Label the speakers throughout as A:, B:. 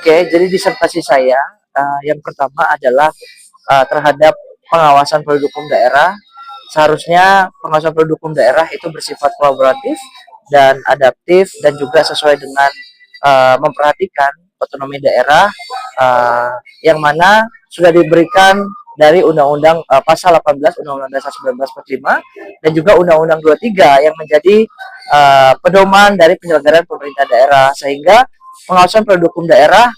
A: Oke, jadi disertasi saya yang pertama adalah terhadap pengawasan produk hukum daerah. Seharusnya pengawasan produk hukum daerah itu bersifat kolaboratif dan adaptif dan juga sesuai dengan memperhatikan otonomi daerah yang mana sudah diberikan dari Undang-Undang Pasal 18 Undang-Undang Dasar 1945 dan juga Undang-Undang 23 yang menjadi pedoman dari penyelenggaraan pemerintah daerah, sehingga pengawasan produk hukum daerah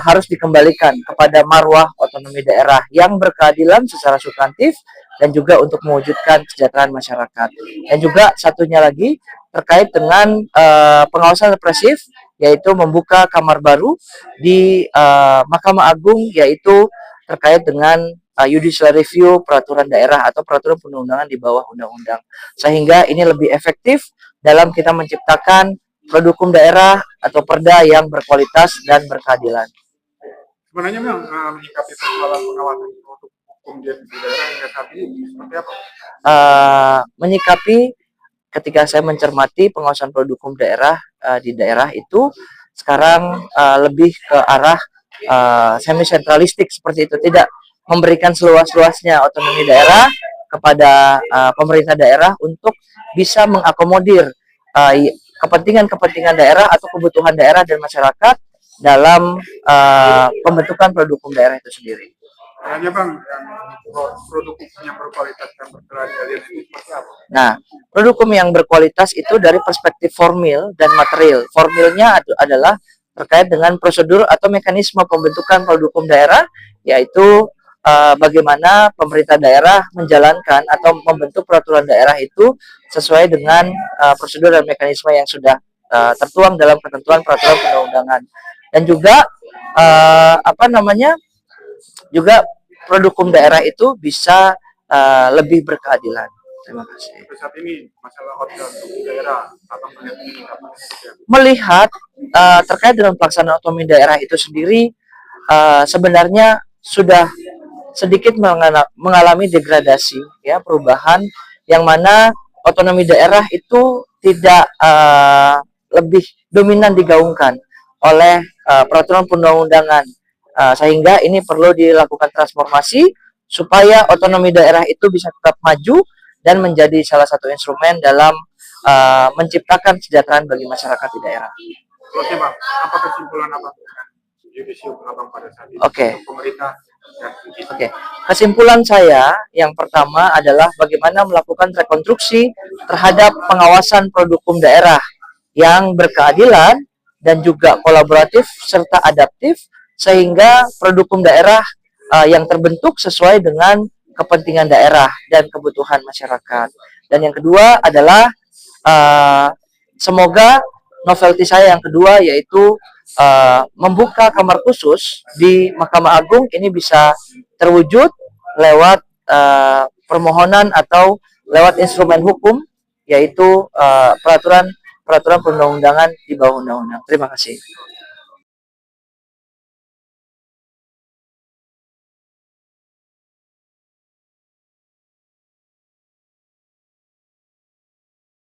A: harus dikembalikan kepada marwah otonomi daerah yang berkeadilan secara substantif dan juga untuk mewujudkan kesejahteraan masyarakat. Dan juga satunya lagi terkait dengan pengawasan represif, yaitu membuka kamar baru di Mahkamah Agung, yaitu terkait dengan judicial review peraturan daerah atau peraturan perundang-undangan di bawah undang-undang, sehingga ini lebih efektif dalam kita menciptakan produk hukum daerah atau perda yang berkualitas dan berkeadilan.
B: Sebenarnya memang menyikapi persoalan pengawasan produk hukum di daerah hingga saat ini seperti apa?
A: Menyikapi ketika saya mencermati pengawasan produk hukum daerah di daerah itu sekarang lebih ke arah semi sentralistik seperti itu, tidak memberikan seluas-luasnya otonomi daerah kepada pemerintah daerah untuk bisa mengakomodir kepentingan-kepentingan daerah atau kebutuhan daerah dan masyarakat dalam pembentukan produk hukum daerah itu sendiri.
B: Hanya Bang, yang produk hukum yang berkualitas dan berkeadilan itu seperti apa?
A: Nah, produk hukum yang berkualitas itu dari perspektif formil dan material. Formilnya adalah terkait dengan prosedur atau mekanisme pembentukan produk hukum daerah, yaitu bagaimana pemerintah daerah menjalankan atau membentuk peraturan daerah itu sesuai dengan prosedur dan mekanisme yang sudah tertuang dalam ketentuan peraturan perundang-undangan. Dan juga juga produk hukum daerah itu bisa lebih berkeadilan. Terima kasih.
B: Saat ini masalah otonomi daerah,
A: melihat terkait dengan pelaksanaan otonomi daerah itu sendiri sebenarnya sudah sedikit mengalami degradasi, ya, perubahan yang mana otonomi daerah itu tidak lebih dominan digaungkan oleh peraturan perundang-undangan, sehingga ini perlu dilakukan transformasi supaya otonomi daerah itu bisa tetap maju dan menjadi salah satu instrumen dalam menciptakan kesejahteraan bagi masyarakat di daerah.
B: Oke Bang, apa kesimpulan Abang judicial Abang pada saat ini? Pemerintah.
A: Oke, kesimpulan saya yang pertama adalah bagaimana melakukan rekonstruksi terhadap pengawasan produk hukum daerah yang berkeadilan dan juga kolaboratif serta adaptif, sehingga produk hukum daerah yang terbentuk sesuai dengan kepentingan daerah dan kebutuhan masyarakat. Dan yang kedua adalah semoga novelty saya yang kedua, yaitu membuka kamar khusus di Mahkamah Agung ini bisa terwujud lewat permohonan atau lewat instrumen hukum, yaitu peraturan perundang-undangan di bawah undang-undang. Terima kasih.